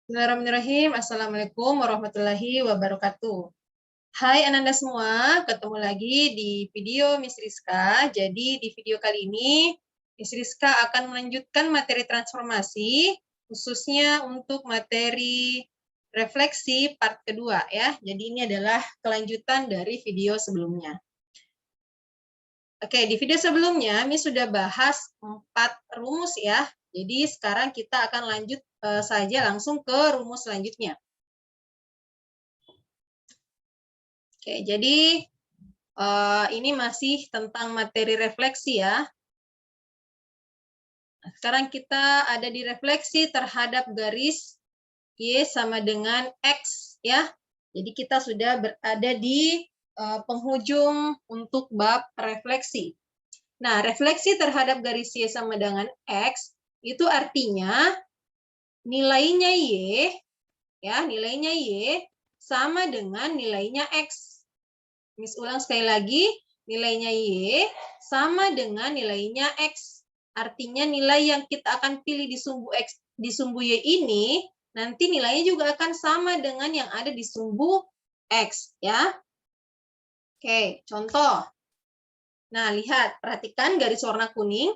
Bismillahirrahmanirrahim. Assalamualaikum warahmatullahi wabarakatuh. Hai Ananda semua, ketemu lagi di video Miss Rizka. Jadi di video kali ini, Miss Rizka akan melanjutkan materi transformasi, khususnya untuk materi refleksi part kedua ya. Jadi ini adalah kelanjutan dari video sebelumnya. Oke, di video sebelumnya Miss sudah bahas 4 rumus ya. Jadi sekarang kita akan lanjut saja langsung ke rumus selanjutnya. Oke, jadi ini masih tentang materi refleksi ya. Nah, sekarang kita ada di refleksi terhadap garis Y sama dengan X ya. Jadi kita sudah berada di penghujung untuk bab refleksi. Nah, refleksi terhadap garis Y sama dengan X itu artinya nilainya Y ya, nilainya Y sama dengan nilainya X. Miss ulang sekali lagi, nilainya Y sama dengan nilainya X. Artinya nilai yang kita akan pilih di sumbu X, di sumbu Y ini, nanti nilainya juga akan sama dengan yang ada di sumbu X. Ya. Oke, contoh. Nah, lihat, perhatikan garis warna kuning.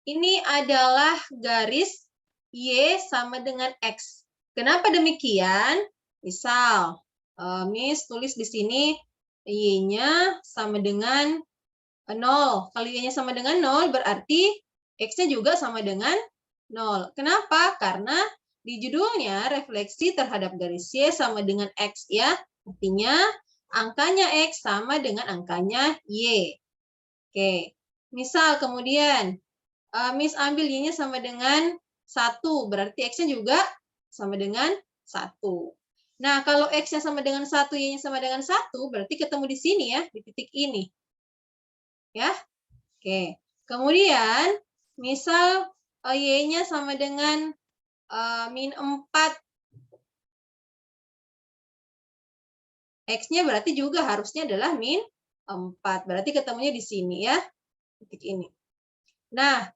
Ini adalah garis Y sama dengan X. Kenapa demikian? Misal, Miss tulis di sini Y-nya sama dengan 0. Kalau Y-nya sama dengan 0, berarti X-nya juga sama dengan 0. Kenapa? Karena di judulnya refleksi terhadap garis Y sama dengan X ya. Artinya angkanya X sama dengan angkanya Y. Oke. Misal kemudian Miss ambil Y-nya sama dengan 1, berarti X-nya juga sama dengan 1. Nah, kalau X-nya sama dengan 1, Y-nya sama dengan 1, berarti ketemu di sini ya, di titik ini. Ya. Oke. Kemudian, misal Y-nya sama dengan min 4. X-nya berarti juga harusnya adalah min 4. Berarti ketemunya di sini ya, titik ini. Nah,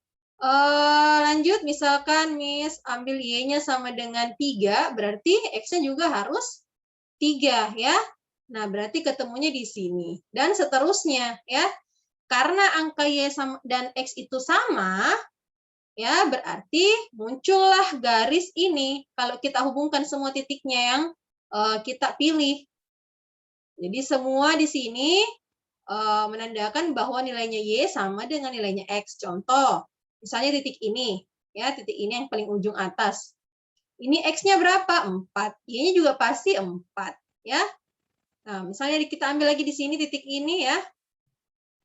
lanjut, misalkan Miss ambil Y-nya sama dengan 3, berarti X-nya juga harus 3 ya. Nah, berarti ketemunya di sini. Dan seterusnya ya. Karena angka Y dan X itu sama, ya berarti muncullah garis ini. Kalau kita hubungkan semua titiknya yang kita pilih. Jadi semua di sini menandakan bahwa nilainya Y sama dengan nilainya X. Contoh, misalnya titik ini, ya titik ini yang paling ujung atas. Ini X-nya berapa? 4. Y-nya juga pasti 4. Ya. Nah, misalnya kita ambil lagi di sini titik ini ya.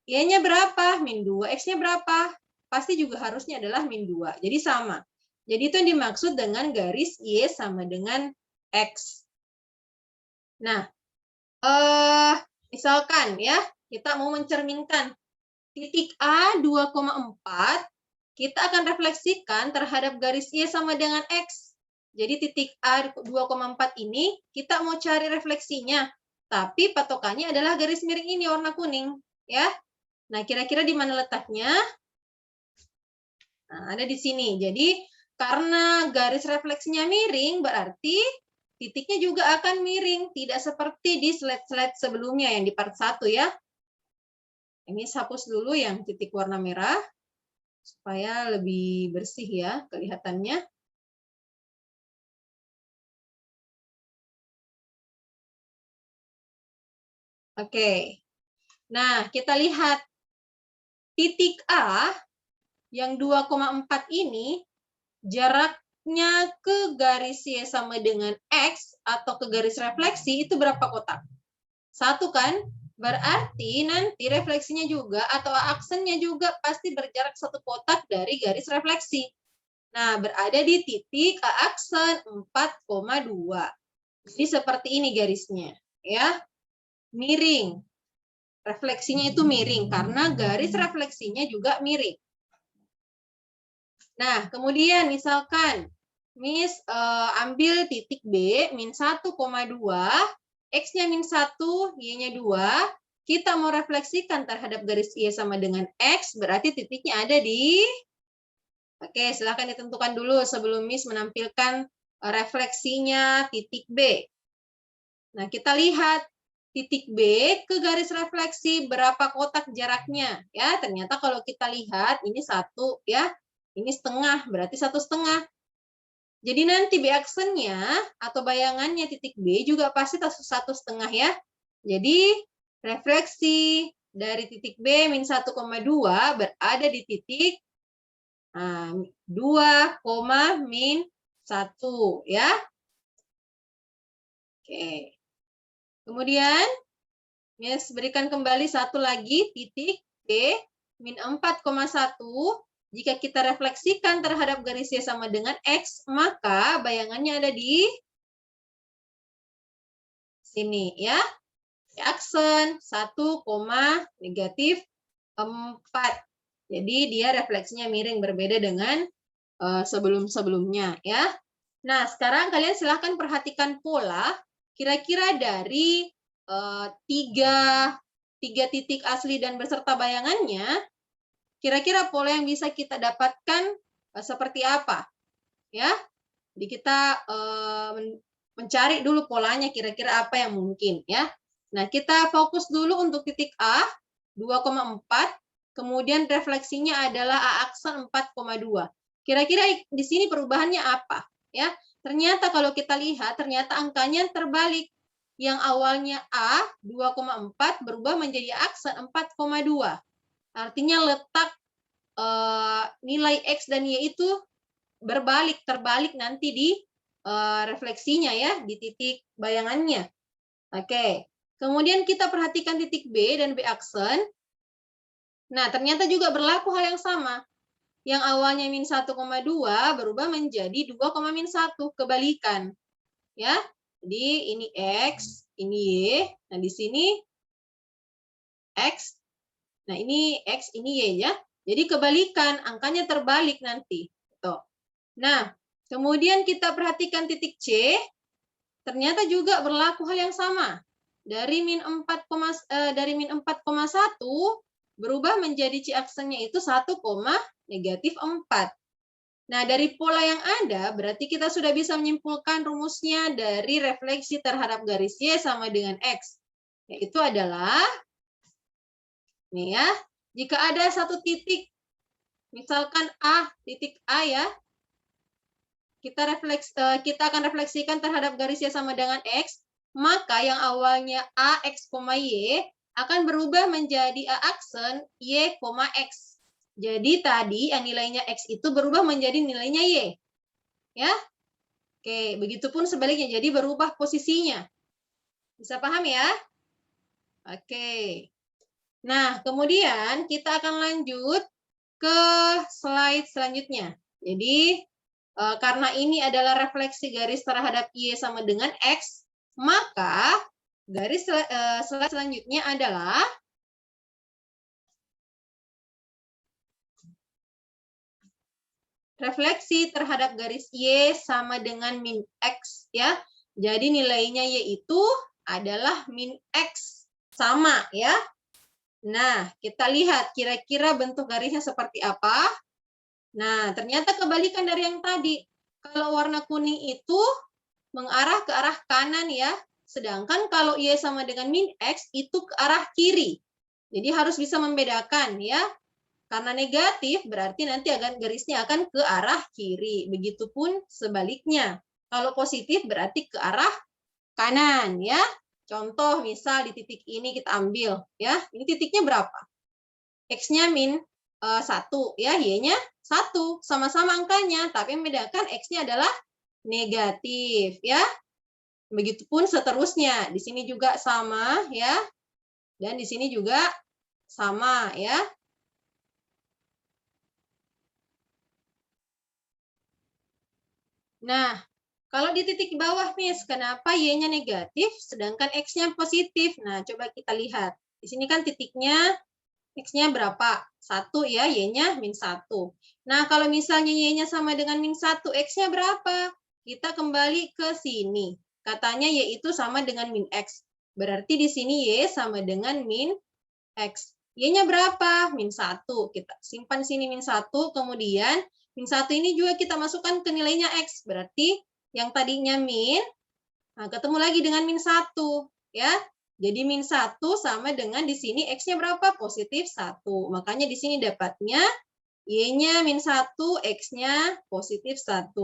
Y-nya berapa? Min 2. X-nya berapa? Pasti juga harusnya adalah min 2. Jadi sama. Jadi itu yang dimaksud dengan garis Y sama dengan X. Nah, misalkan ya, kita mau mencerminkan titik A 2,4, kita akan refleksikan terhadap garis Y sama dengan X. Jadi titik A 2,4 ini kita mau cari refleksinya, tapi patokannya adalah garis miring ini warna kuning, ya. Nah, kira-kira di mana letaknya? Nah, ada di sini. Jadi karena garis refleksinya miring, berarti titiknya juga akan miring, tidak seperti di slide-slide sebelumnya yang di part 1 ya. Ini hapus dulu yang titik warna merah, supaya lebih bersih ya kelihatannya. Oke. Nah, kita lihat titik A yang 2,4 ini jaraknya ke garis Y sama dengan X atau ke garis refleksi itu berapa kotak? 1 kan? Berarti nanti refleksinya juga atau aksennya juga pasti berjarak 1 kotak dari garis refleksi. Nah, berada di titik aksen 4,2. Jadi seperti ini garisnya, ya. Miring. Refleksinya itu miring karena garis refleksinya juga miring. Nah, kemudian misalkan Miss ambil titik B min 1,2, X-nya min 1, Y-nya 2, kita mau refleksikan terhadap garis Y sama dengan X, berarti titiknya ada di... Oke, silahkan ditentukan dulu sebelum Miss menampilkan refleksinya titik B. Nah, kita lihat titik B ke garis refleksi berapa kotak jaraknya. Ya, ternyata kalau kita lihat ini 1 ya, ini setengah, berarti 1,5. Jadi nanti B aksennya atau bayangannya titik B juga pasti 1,5 ya. Jadi refleksi dari titik B min 1,2 berada di titik 2, min 1 ya. Oke. Kemudian Miss berikan kembali satu lagi titik B min 4,1. Jika kita refleksikan terhadap garis Y sama dengan X, maka bayangannya ada di sini ya. Aksen 1, negatif 4. Jadi dia refleksinya miring, berbeda dengan sebelum-sebelumnya ya. Nah, sekarang kalian silahkan perhatikan pola kira-kira dari tiga titik asli dan beserta bayangannya. Kira-kira pola yang bisa kita dapatkan seperti apa? Ya, jadi kita mencari dulu polanya kira-kira apa yang mungkin ya. Nah, kita fokus dulu untuk titik A 2,4, kemudian refleksinya adalah A aksen 4,2. Kira-kira di sini perubahannya apa? Ya, ternyata kalau kita lihat ternyata angkanya terbalik. Yang awalnya A 2,4 berubah menjadi aksen 4,2. Artinya letak nilai X dan Y itu terbalik nanti di refleksinya ya, di titik bayangannya. Oke, kemudian kita perhatikan titik B dan B aksen. Nah, ternyata juga berlaku hal yang sama. Yang awalnya min 1,2 berubah menjadi 2, min 1, kebalikan. Ya, jadi ini X, ini Y. Nah, di sini X. Nah, ini X, ini Y ya. Jadi kebalikan, angkanya terbalik nanti. Tuh. Nah, kemudian kita perhatikan titik C, ternyata juga berlaku hal yang sama. Dari min 4,1 berubah menjadi C aksennya itu 1, negatif 4. Nah, dari pola yang ada, berarti kita sudah bisa menyimpulkan rumusnya dari refleksi terhadap garis Y sama dengan X. Yaitu adalah, nih ya, jika ada satu titik, misalkan A, titik A ya, kita akan refleksikan terhadap garis Y sama dengan X, maka yang awalnya A, X, Y akan berubah menjadi A aksen Y, X. Jadi tadi yang nilainya X itu berubah menjadi nilainya Y. Ya. Oke, begitupun sebaliknya. Jadi berubah posisinya. Bisa paham ya? Oke. Nah, kemudian kita akan lanjut ke slide selanjutnya. Jadi, karena ini adalah refleksi garis terhadap Y sama dengan X, maka garis slide selanjutnya adalah refleksi terhadap garis Y sama dengan min X ya. Jadi nilainya Y itu adalah min X. Sama ya. Nah, kita lihat kira-kira bentuk garisnya seperti apa. Nah, ternyata kebalikan dari yang tadi. Kalau warna kuning itu mengarah ke arah kanan ya. Sedangkan kalau Y sama dengan min X itu ke arah kiri. Jadi harus bisa membedakan ya. Karena negatif berarti nanti garisnya akan ke arah kiri. Begitupun sebaliknya. Kalau positif berarti ke arah kanan ya. Contoh misal di titik ini kita ambil ya. Ini titiknya berapa? X-nya min 1 ya, Y-nya 1. Sama-sama angkanya, tapi yang membedakan X-nya adalah negatif ya. Begitupun seterusnya. Di sini juga sama ya. Dan di sini juga sama ya. Nah, kalau di titik bawah, Miss, kenapa Y-nya negatif, sedangkan X-nya positif? Nah, coba kita lihat. Di sini kan titiknya, X-nya berapa? 1 ya, Y-nya min 1. Nah, kalau misalnya Y-nya sama dengan min 1, X-nya berapa? Kita kembali ke sini. Katanya Y itu sama dengan min X. Berarti di sini Y sama dengan min X. Y-nya berapa? Min 1. Kita simpan sini min 1, kemudian min 1 ini juga kita masukkan ke nilainya X. Berarti Yang tadinya min, nah ketemu lagi dengan min 1, ya. Jadi min 1 sama dengan di sini X-nya berapa? Positif 1. Makanya di sini dapatnya Y-nya min 1, X-nya positif 1.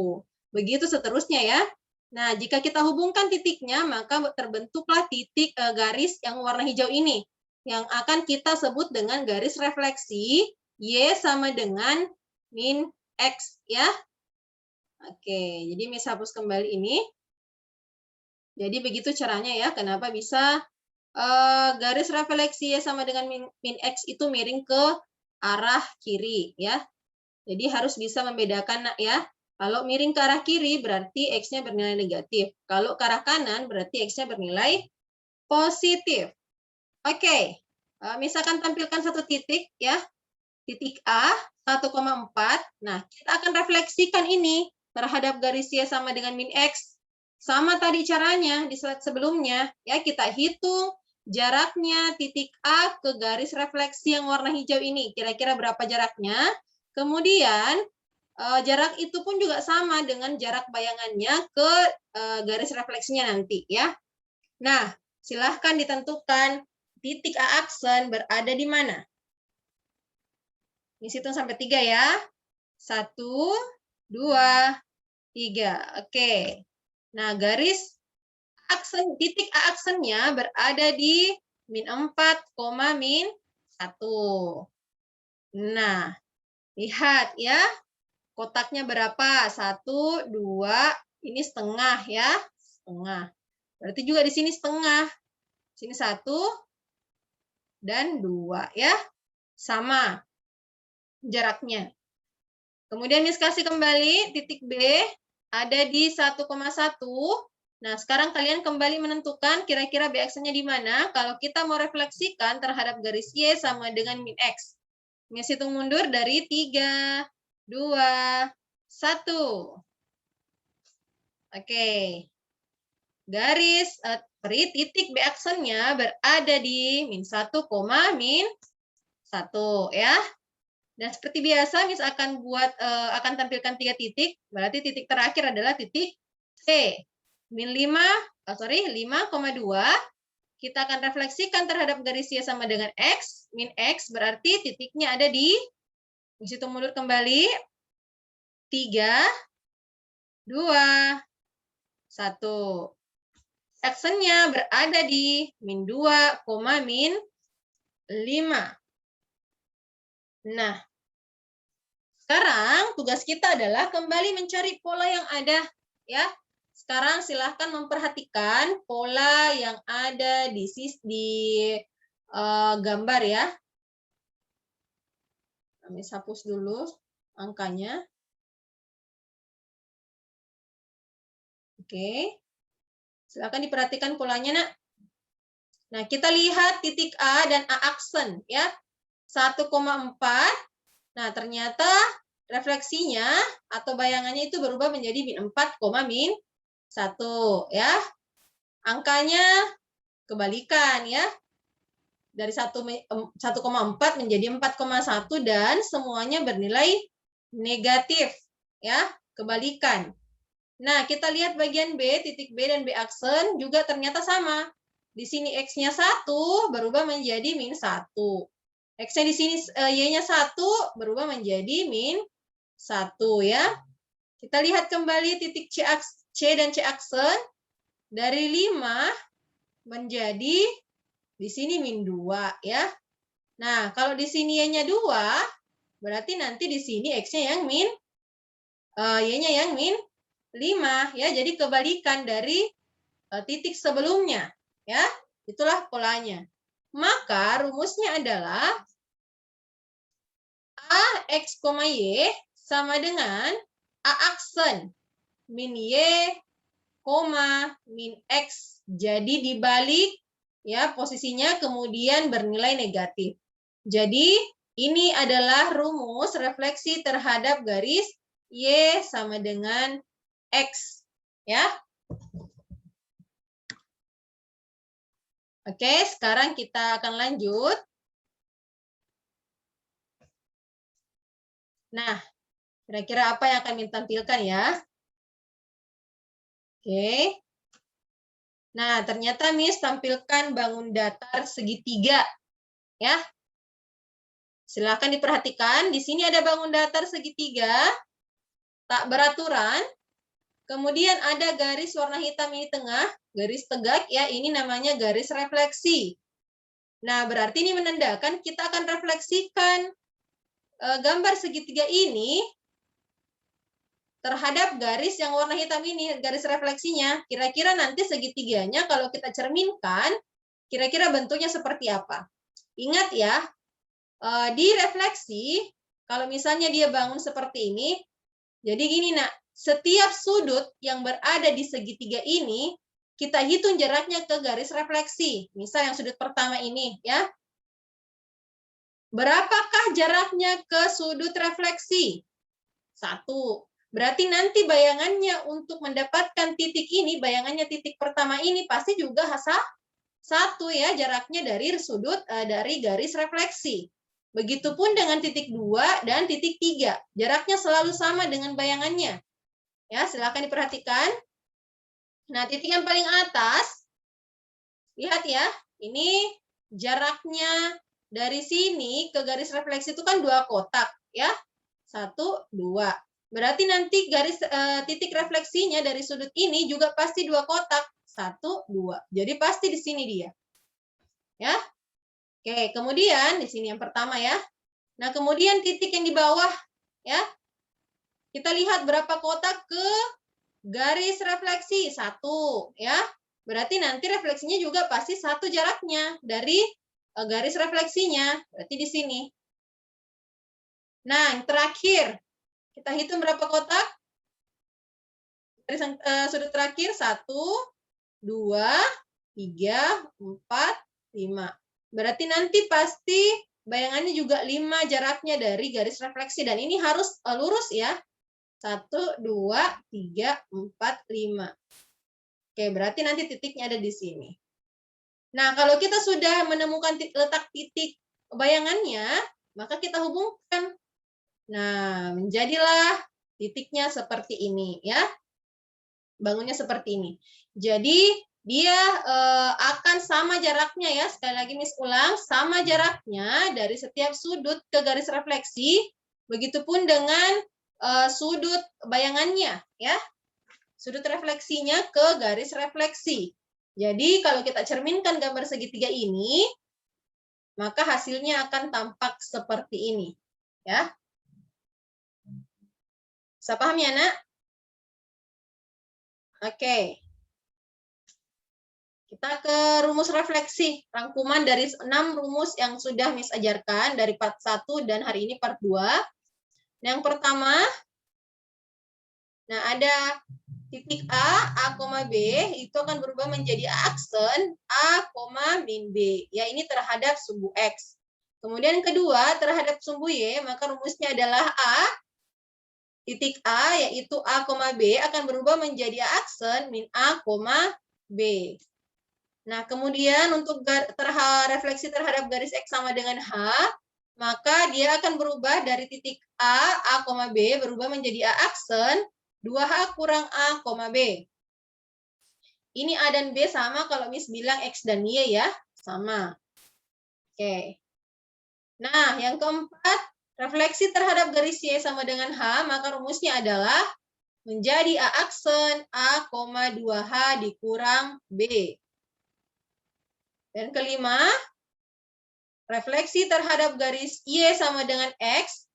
Begitu seterusnya ya. Nah, jika kita hubungkan titiknya, maka terbentuklah titik garis yang warna hijau ini. Yang akan kita sebut dengan garis refleksi Y sama dengan min X ya. Oke, jadi Miss hapus kembali ini. Jadi begitu caranya ya, kenapa bisa garis refleksi Y sama dengan min X itu miring ke arah kiri ya. Jadi harus bisa membedakan ya. Kalau miring ke arah kiri berarti X-nya bernilai negatif. Kalau ke arah kanan berarti X-nya bernilai positif. Oke, misalkan tampilkan satu titik ya. Titik A 1,4. Nah, kita akan refleksikan ini terhadap garis Y sama dengan min X. Sama tadi caranya di slide sebelumnya. Ya, kita hitung jaraknya titik A ke garis refleksi yang warna hijau ini. Kira-kira berapa jaraknya? Kemudian jarak itu pun juga sama dengan jarak bayangannya ke garis refleksinya nanti ya. Nah, silahkan ditentukan titik A aksen berada di mana. Ini hitung sampai 3 ya. 1, 2, 3. Oke. Nah, garis aksen titik A aksennya berada di min 4, min 1. Nah, lihat ya. Kotaknya berapa? 1, 2, ini setengah ya. Setengah. Berarti juga di sini setengah. Sini 1 dan 2 ya. Sama jaraknya. Kemudian Miss kasih kembali titik B ada di 1,1. Nah, sekarang kalian kembali menentukan kira-kira B aksennya di mana. Kalau kita mau refleksikan terhadap garis Y sama dengan min X. Miss hitung mundur dari 3, 2, 1. Oke. Garis titik B aksennya berada di min 1, min 1 ya. Dan seperti biasa Miss akan akan tampilkan 3 titik, berarti titik terakhir adalah titik C. Min 5,2 kita akan refleksikan terhadap garis Y sama dengan X, min X berarti titiknya ada di situ mundur kembali 3, 2, 1. Aksennya berada di min 2, min 5. Nah, sekarang tugas kita adalah kembali mencari pola yang ada ya. Sekarang silahkan memperhatikan pola yang ada di gambar ya. Kami hapus dulu angkanya. Oke. Silahkan diperhatikan polanya, Nak. Nah, kita lihat titik A dan A aksen ya. 1,4. Nah, ternyata refleksinya atau bayangannya itu berubah menjadi min 4, min 1 ya. Angkanya kebalikan ya. Dari 1,4 menjadi 4,1 dan semuanya bernilai negatif ya, kebalikan. Nah, kita lihat bagian B, titik B dan B aksen juga ternyata sama. Di sini X-nya 1 berubah menjadi min 1. X-nya di sini Y-nya 1 berubah menjadi min 1 ya. Kita lihat kembali titik C dan C aksen dari 5 menjadi di sini min 2 ya. Nah, kalau di sini Y-nya 2 berarti nanti di sini X-nya yang Y-nya yang min 5 ya. Jadi kebalikan dari titik sebelumnya ya. Itulah polanya. Maka rumusnya adalah A X, Y sama dengan A aksen min Y, min X. Jadi dibalik ya posisinya kemudian bernilai negatif. Jadi ini adalah rumus refleksi terhadap garis Y sama dengan X ya. Oke, sekarang kita akan lanjut. Nah, kira-kira apa yang akan ditampilkan ya? Oke. Nah, ternyata Miss tampilkan bangun datar segitiga. Ya. Silakan diperhatikan, di sini ada bangun datar segitiga, tak beraturan. Kemudian ada garis warna hitam ini tengah, garis tegak ya, ini namanya garis refleksi. Nah, berarti ini menandakan kita akan refleksikan gambar segitiga ini terhadap garis yang warna hitam ini, garis refleksinya. Kira-kira nanti segitiganya kalau kita cerminkan, kira-kira bentuknya seperti apa? Ingat ya, di refleksi, kalau misalnya dia bangun seperti ini, jadi gini nak, setiap sudut yang berada di segitiga ini, kita hitung jaraknya ke garis refleksi. Misal yang sudut pertama ini, ya. Berapakah jaraknya ke sudut refleksi? 1. Berarti nanti bayangannya untuk mendapatkan titik ini, bayangannya titik pertama ini pasti juga 1 ya, jaraknya dari sudut dari garis refleksi. Begitupun dengan titik 2 dan titik 3. Jaraknya selalu sama dengan bayangannya. Ya, silakan diperhatikan. Nah, titik yang paling atas, lihat ya, ini jaraknya dari sini ke garis refleksi itu kan 2 kotak, ya. 1, 2. Berarti nanti garis titik refleksinya dari sudut ini juga pasti 2 kotak. 1, 2. Jadi pasti di sini dia. Ya. Oke, kemudian di sini yang pertama ya. Nah, kemudian titik yang di bawah ya. Kita lihat berapa kotak ke garis refleksi 1 ya. Berarti nanti refleksinya juga pasti 1 jaraknya dari garis refleksinya. Berarti di sini. Nah, yang terakhir kita hitung berapa kotak? Garis sudut terakhir 1, 2, 3, 4, 5. Berarti nanti pasti bayangannya juga 5 jaraknya dari garis refleksi. Dan ini harus lurus ya. 1, 2, 3, 4, 5. Oke, berarti nanti titiknya ada di sini. Nah, kalau kita sudah menemukan letak titik bayangannya, maka kita hubungkan. Nah, menjadilah titiknya seperti ini ya. Bangunnya seperti ini. Jadi dia akan sama jaraknya ya. Sekali lagi Miss ulang, sama jaraknya dari setiap sudut ke garis refleksi. Begitupun dengan sudut bayangannya ya. Sudut refleksinya ke garis refleksi. Jadi kalau kita cerminkan gambar segitiga ini, maka hasilnya akan tampak seperti ini ya. Bisa paham ya, Nak? Oke. Kita ke rumus refleksi, rangkuman dari 6 rumus yang sudah Miss ajarkan dari part 1 dan hari ini part 2. Yang pertama, nah ada titik A, B, itu akan berubah menjadi aksen A, min B. Ya, ini terhadap sumbu X. Kemudian yang kedua, terhadap sumbu Y, maka rumusnya adalah titik A, yaitu A, B, akan berubah menjadi aksen min A, B. Nah, kemudian untuk refleksi terhadap garis X sama dengan H, maka dia akan berubah dari titik A, B, berubah menjadi A aksen 2H kurang A, B. Ini A dan B sama kalau Miss bilang X dan Y ya, sama. Oke. Nah, yang keempat, refleksi terhadap garis Y sama dengan H, maka rumusnya adalah menjadi A aksen A, 2H dikurang B. Dan kelima, refleksi terhadap garis Y sama dengan X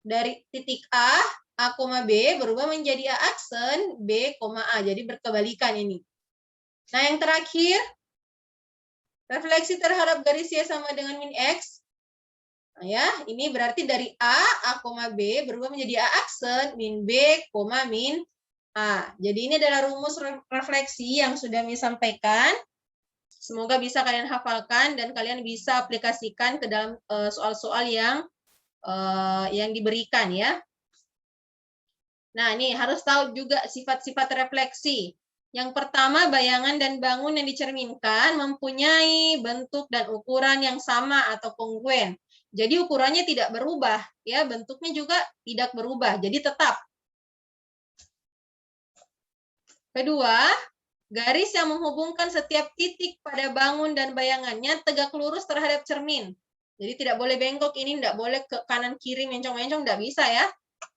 dari titik A, B berubah menjadi A aksen B, A. Jadi berkebalikan ini. Nah, yang terakhir, refleksi terhadap garis Y sama dengan min X. Nah, ya, ini berarti dari A, B berubah menjadi A aksen min B, min A. Jadi ini adalah rumus refleksi yang sudah Miss sampaikan. Semoga bisa kalian hafalkan dan kalian bisa aplikasikan ke dalam soal-soal yang diberikan ya. Nah, ini harus tahu juga sifat-sifat refleksi. Yang pertama, bayangan dan bangun yang dicerminkan mempunyai bentuk dan ukuran yang sama atau kongruen. Jadi ukurannya tidak berubah, ya, bentuknya juga tidak berubah, jadi tetap. Kedua, garis yang menghubungkan setiap titik pada bangun dan bayangannya tegak lurus terhadap cermin. Jadi tidak boleh bengkok ini, tidak boleh ke kanan kiri mencong-mencong, tidak bisa ya.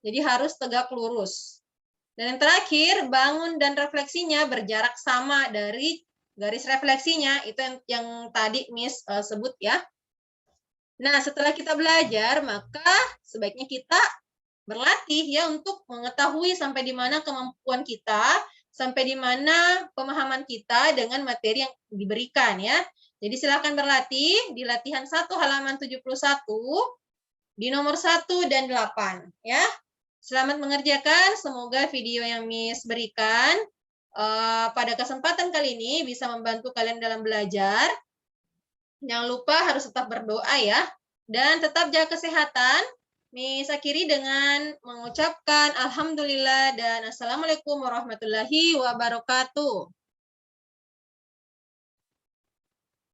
Jadi harus tegak lurus. Dan yang terakhir, bangun dan refleksinya berjarak sama dari garis refleksinya. Itu yang tadi Miss sebut ya. Nah, setelah kita belajar, maka sebaiknya kita berlatih ya untuk mengetahui sampai di mana kemampuan kita, sampai di mana pemahaman kita dengan materi yang diberikan ya. Jadi silakan berlatih di latihan 1 halaman 71, di nomor 1 dan 8 ya. Selamat mengerjakan, semoga video yang Miss berikan pada kesempatan kali ini bisa membantu kalian dalam belajar. Jangan lupa harus tetap berdoa ya. Dan tetap jaga kesehatan. Miss akhiri dengan mengucapkan Alhamdulillah dan Assalamualaikum warahmatullahi wabarakatuh.